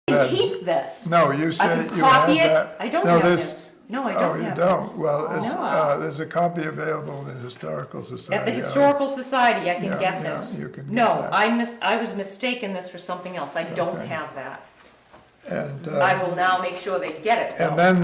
can keep this. No, you I said can you had copy it. that. I don't No, have this- this. No, I Oh, don't you have don't? this. Well, No. there's a copy available in the Historical Society. At the Historical Society, I can Yeah, get yeah, this. you can get No, that. I was mistaken this for something else. I don't Okay. have that. And, I will now make sure they get it, and though. then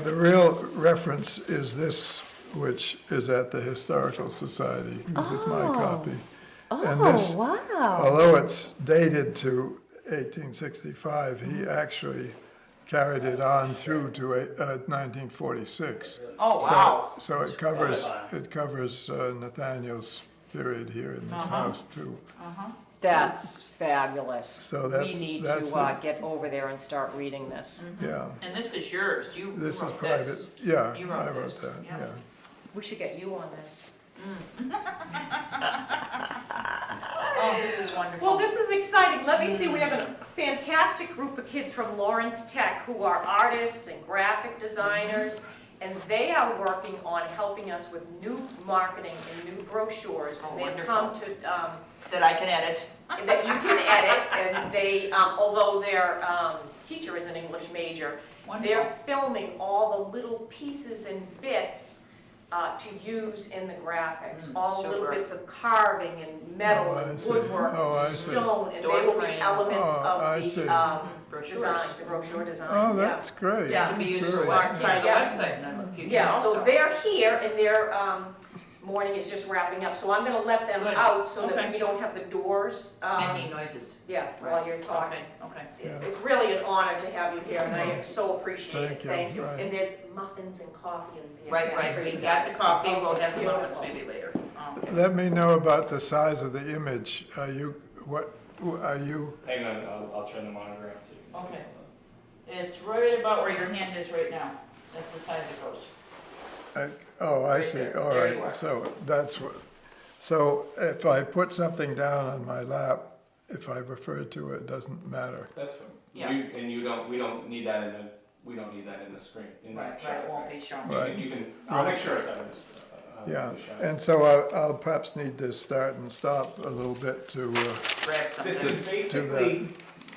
the real reference is this, which is at the Historical Society. This is my copy. And this, Oh, wow. although it's dated to 1865, he actually carried it on through to 1946. Oh, So- wow. So it covers Nathaniel's period here in this house too. That's fabulous. So We that's- need that's to the- get over there and start reading this. Yeah, And this is yours, you this is wrote private, this. yeah, You I wrote wrote this, that, yeah. yeah. We should get you on this. Oh, this is wonderful. Well, this is exciting. Let me see, we have a fantastic group of kids from Lawrence Tech who are artists and graphic designers, and they are working on helping us with new marketing and new brochures. Oh, And they've wonderful. come to, That I can edit. that you can edit, and they, although their teacher is an English major, they're Wonderful. filming all the little pieces and bits to use in the graphics, all the little super. bits of carving and metal Oh, I and see. woodwork Oh, I and see. stone, and Door they will be frames. elements Oh, I of see. the Brochures. design, the brochure design. Oh, yeah. that's great. That can be used That's as really- part of the Yeah. website in the future. Yeah, so also. they're here, and their morning is just wrapping up, so I'm gonna let them Good. out so that Okay. we don't have the doors. Making noises. Yeah, while you're talking. Okay. Yeah. It's really an honor to have you here, and I so appreciate it. Thank you, Thank you. right. And there's muffins and coffee in there. Right, yeah, right, for we you got the guys. coffee, we'll have the Beautiful. muffins maybe later. Oh. Let me know about the size of the image. Are you, are you, Hang on, I'll turn the monitor on so you can see. Okay. It's right about where your hand is right now. That's as high as it goes. oh, I Right see, there. all There you right. are. So that's what, so if I put something down on my lap, if I refer to it, it doesn't matter. That's fine. Yeah. We don't need that in the screen, in Right, that right, it shot. won't be shown. Right. You can, I'll make sure it's out of Yeah, the shot. and so I'll perhaps need to start and stop a little bit to, Grab something.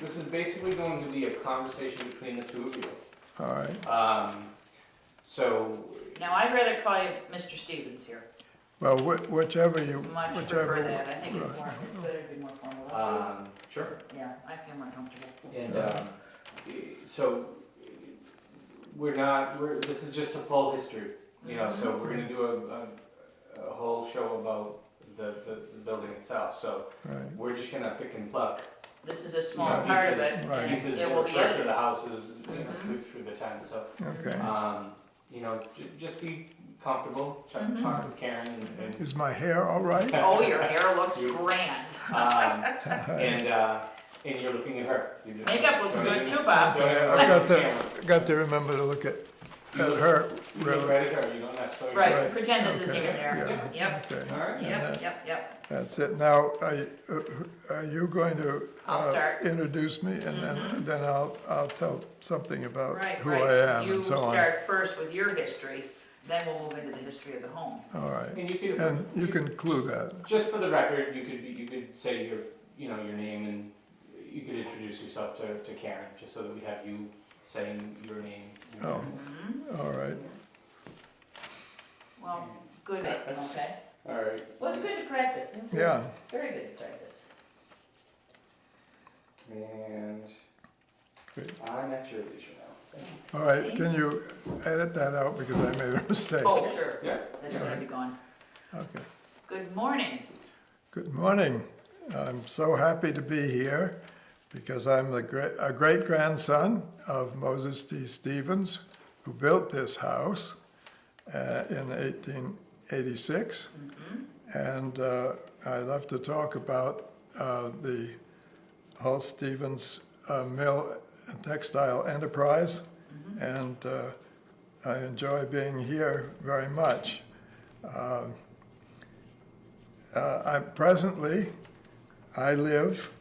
This is basically going to be a conversation between the two of you. all right. So, Now, I'd rather call you Mr. Stevens here. Well, whichever you, Much whichever. prefer that. I think it's more, it's better to be more formal. sure. Yeah, I feel more comfortable. And, so, this is just a poll history, you know, so we're gonna do a whole show about the building itself, so Right, we're just gonna pick and pluck. This is a small Yeah, part of pieces- it, right. and Pieces it that will be refer to edited. the houses, you know, Mhm. through the town, so, okay. you know, just be comfortable, talk with Karen and, Is my hair all right? Oh, your hair looks You- grand. and you're looking at her. You just- Makeup looks don't good even- too, Bob. don't even Okay, look I've at the camera. got to remember to look at her, You look really. right at her, you don't necessarily. Right, Right. pretend this isn't Okay, even there. yeah. Yep, Okay, All right. yep. that's it. Now, are you going to I'll start. introduce me, and then I'll tell something about Right, who right. I am You and so on. start first with your history, then we'll move into the history of the home. All right, And you can, and you can clue that. just for the record, you could say your name, and you could introduce yourself to Karen, just so that we have you saying your name. Oh, Mhm. all right. Well, good, okay. All right. Well, it's good to practice. It's good. Yeah, Very good to practice. And Great. I'm at your leisure now. all right. Can you edit that out because I made a mistake? Oh, sure. Yeah. That's gonna be gone. Okay. Good morning. Good morning. I'm so happy to be here because I'm a great-grandson of Moses T. Stevens, who built this house in 1886. And I love to talk about the Hull Stevens Mill and Textile Enterprise. And I enjoy being here very much. I live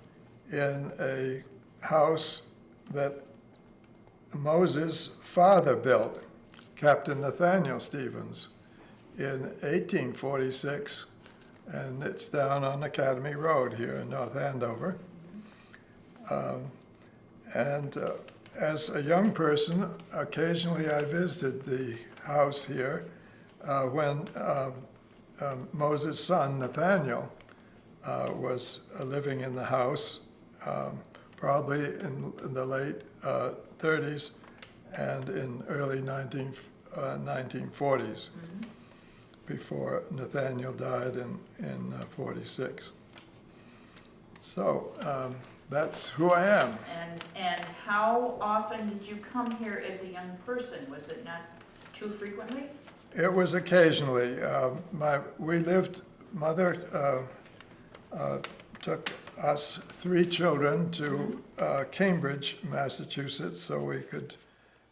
in a house that Moses' father built, Captain Nathaniel Stevens, in 1846, and it's down on Academy Road here in North Andover. And as a young person, occasionally I visited the house here when Moses' son, Nathaniel, was living in the house, probably in the late 30s and in early 1940s, before Nathaniel died in 46. So that's who I am. And how often did you come here as a young person? Was it not too frequently? It was occasionally. Mother took us 3 children to Cambridge, Massachusetts, so we could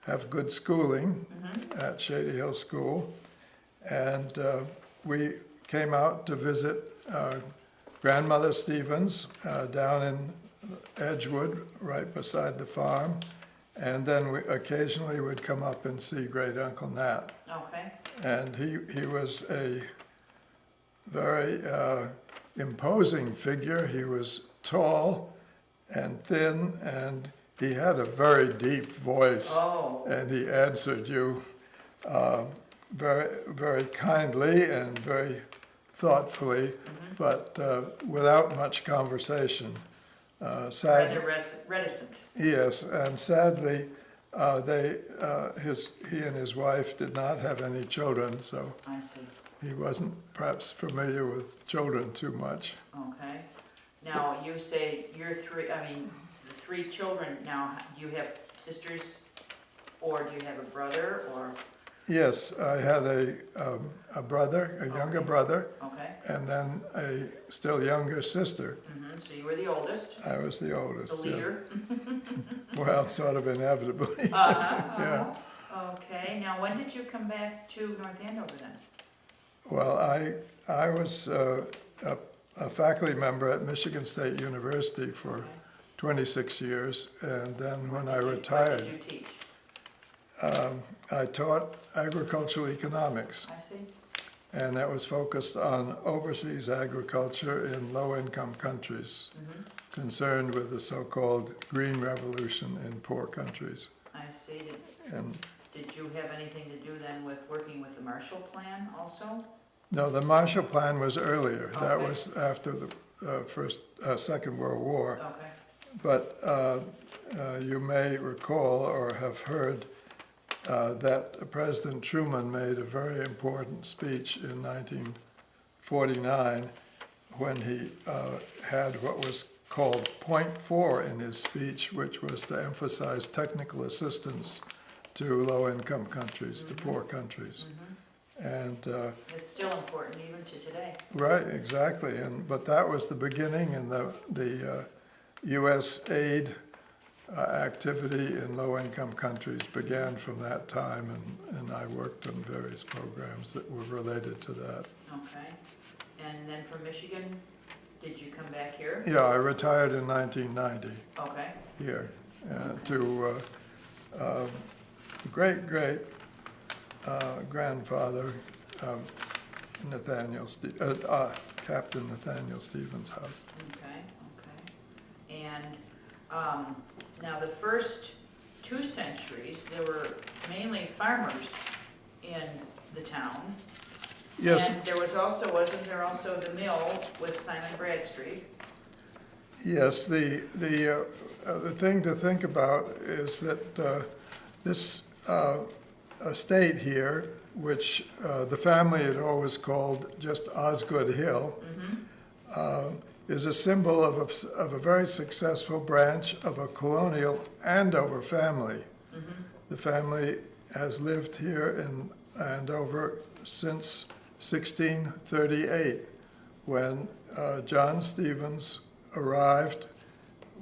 have good schooling at Shady Hill School. And we came out to visit Grandmother Stevens down in Edgewood, right beside the farm. And then we occasionally would come up and see Great Uncle Nat. Okay. And he was a very imposing figure. He was tall and thin, and he had a very deep voice. Oh. And he answered you very, very kindly and very thoughtfully, but without much conversation. Sadly, Reticent. yes, and sadly, he and his wife did not have any children, so I see. he wasn't perhaps familiar with children too much. Okay. Now, you say you're 3, the 3 children, now, do you have sisters, or do you have a brother, or? Yes, I had a brother, a younger Okay. brother, Okay. and then a still younger sister. So you were the oldest, I was the oldest. the yeah. leader? Well, sort of inevitably. Yeah. Okay, now when did you come back to North Andover then? Well, I was a faculty member at Michigan State University for Okay. 26 years, and then when I What retired, did you teach? I taught agricultural economics, I see. and that was focused on overseas agriculture in low-income countries, concerned with the so-called Green Revolution in poor countries. I see. And Did you have anything to do then with working with the Marshall Plan also? no, the Marshall Plan was earlier. That Okay. was after the Second World War. Okay. But you may recall or have heard that President Truman made a very important speech in 1949 when he had what was called Point 4 in his speech, which was to emphasize technical assistance to low-income countries, to poor countries. And It's still important even to today. right, exactly. But that was the beginning, and the U.S. aid activity in low-income countries began from that time, and I worked on various programs that were related to that. Okay. And then from Michigan, did you come back here? Yeah, I retired in 1990 Okay. here to great grandfather Captain Nathaniel Stevens' house. Okay, okay. And now the first 2 centuries, there were mainly farmers in the town. Yes, And there was also, wasn't there also the mill with Simon Bradstreet? yes. The thing to think about is that this estate here, which the family had always called just Osgood Hill, is a symbol of a very successful branch of a colonial Andover family. The family has lived here in Andover since 1638, when John Stevens arrived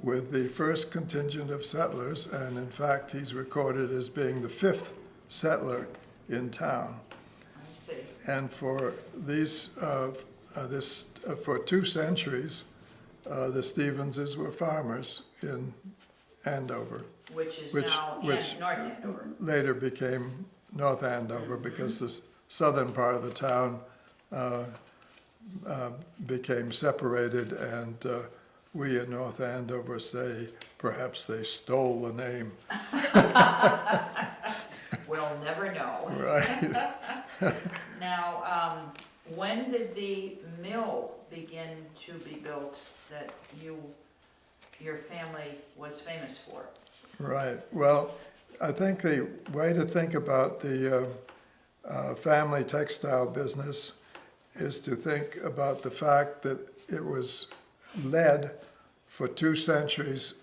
with the first contingent of settlers, and in fact, he's recorded as being the 5th settler in town. I see. And for for 2 centuries, the Stevenses were farmers in Andover, Which is Which- now which- North Andover. later became North Andover because the southern part of the town became separated, and we in North Andover say perhaps they stole the name. We'll never know. Right. Now, when did the mill begin to be built that your family was famous for? Right. Well, I think the way to think about the family textile business is to think about the fact that it was led for 2 centuries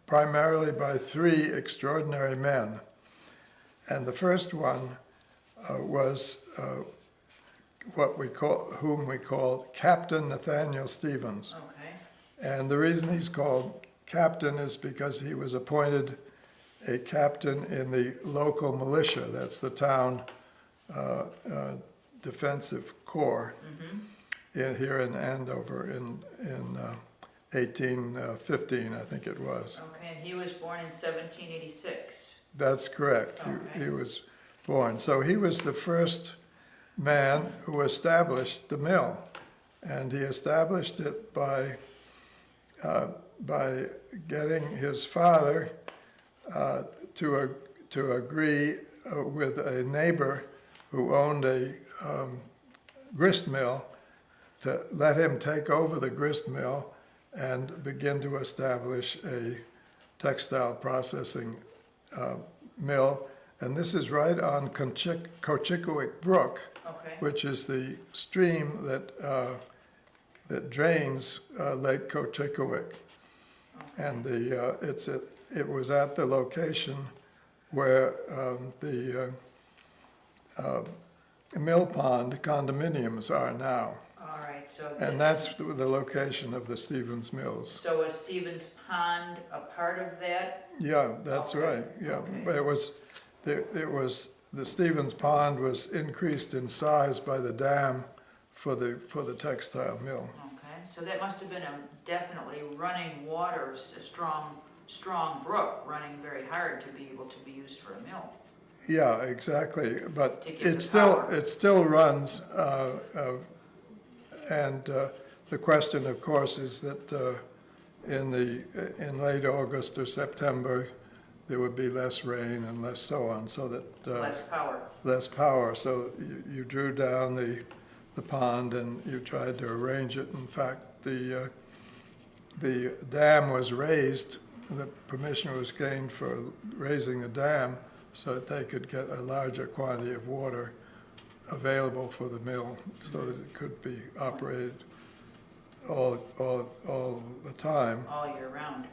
primarily by 3 extraordinary men. And the first one was whom we call Captain Nathaniel Stevens. Okay. And the reason he's called captain is because he was appointed a captain in the local militia. That's the town defensive corps here in Andover in 1815, I think it was. Okay, and he was born in 1786. That's correct. Okay. He was born. So he was the first man who established the mill. And he established it by getting his father to agree with a neighbor who owned a grist mill to let him take over the grist mill and begin to establish a textile processing mill. And this is right on Cochicoic Brook, Okay. which is the stream that drains Lake Cochicoic. And it was at the location where the mill pond condominiums are now. All right, so. And that's the location of the Stevens Mills. So was Stevens Pond a part of that? Yeah, that's Okay, right, yeah. okay. But the Stevens Pond was increased in size by the dam for the textile mill. Okay, so that must have been definitely running water, a strong brook, running very hard to be able to be used for a mill. Yeah, exactly, but To give it the still, power. it still runs, and the question, of course, is that in late August or September, there would be less rain and less so on, so that Less power. less power. So you drew down the pond and you tried to arrange it. In fact, the dam was raised. The permission was gained for raising the dam so that they could get a larger quantity of water available for the mill so that it could be operated all the time, All year round.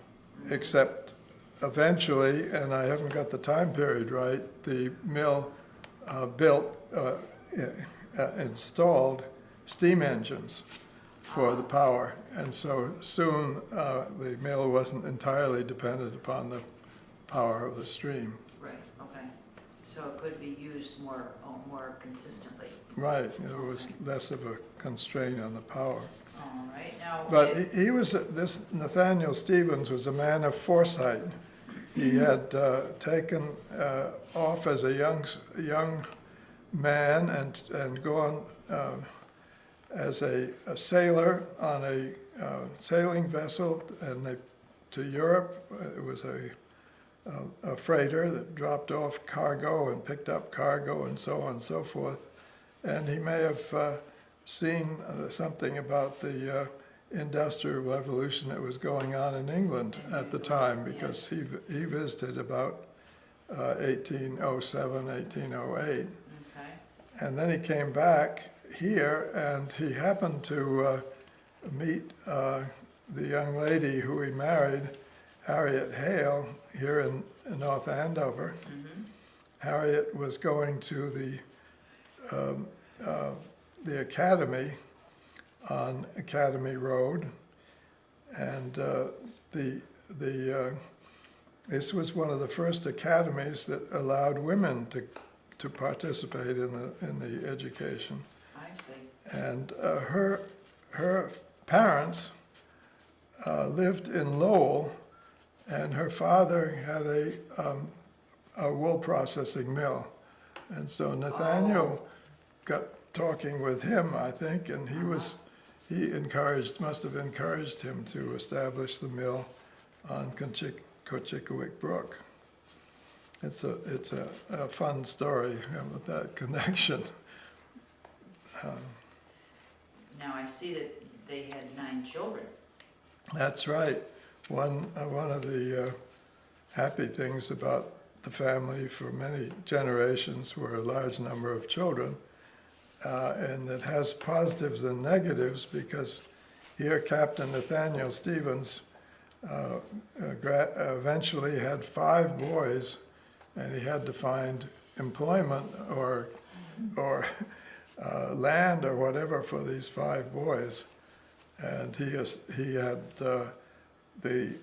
except eventually, and I haven't got the time period right, the mill installed steam engines for the power. And so soon the mill wasn't entirely dependent upon the power of the stream. Right, okay. So it could be used more consistently. Right, there was less of a constraint on the power. All right, now. But this Nathaniel Stevens was a man of foresight. He had taken off as a young man and gone as a sailor on a sailing vessel to Europe. It was a freighter that dropped off cargo and picked up cargo and so on and so forth. And he may have seen something about the Industrial Revolution that was going on in England at the time, because he visited about 1807, 1808. Okay, And then he came back here and he happened to meet the young lady who he married, Harriet Hale, here in North Andover. Harriet was going to the academy on Academy Road, and this was one of the first academies that allowed women to participate in the education. I see. And her parents lived in Lowell, and her father had a wool processing mill. And so Nathaniel got talking with him, I think, and he must have encouraged him to establish the mill on Cochicowick Brook. It's a fun story with that connection. Now, I see that they had 9 children. That's right. One of the happy things about the family for many generations were a large number of children, and it has positives and negatives because here Captain Nathaniel Stevens eventually had 5 boys, and he had to find employment or land or whatever for these 5 boys. And he had the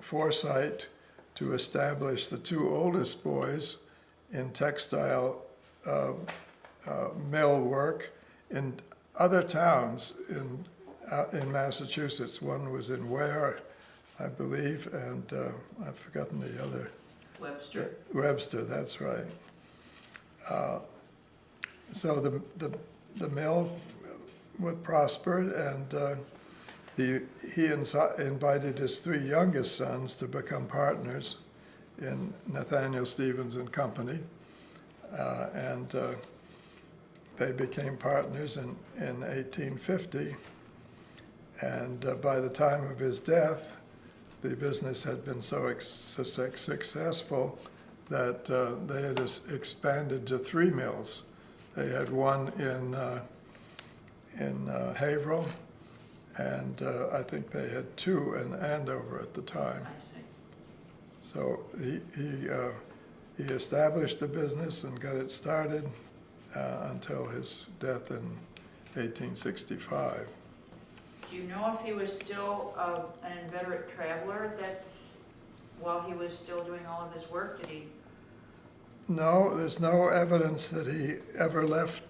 foresight to establish the 2 oldest boys in textile mill work in other towns in Massachusetts. One was in Ware, I believe, and I've forgotten the other. Webster. Webster, that's right. So the mill prospered, and he invited his 3 youngest sons to become partners in Nathaniel Stevens and Company, and they became partners in 1850. And by the time of his death, the business had been so successful that they had expanded to 3 mills. They had one in Haverhill, and I think they had 2 in Andover at the time. I see. So he established the business and got it started until his death in 1865. Do you know if he was still an inveterate traveler while he was still doing all of his work? Did he? No, there's no evidence that he ever left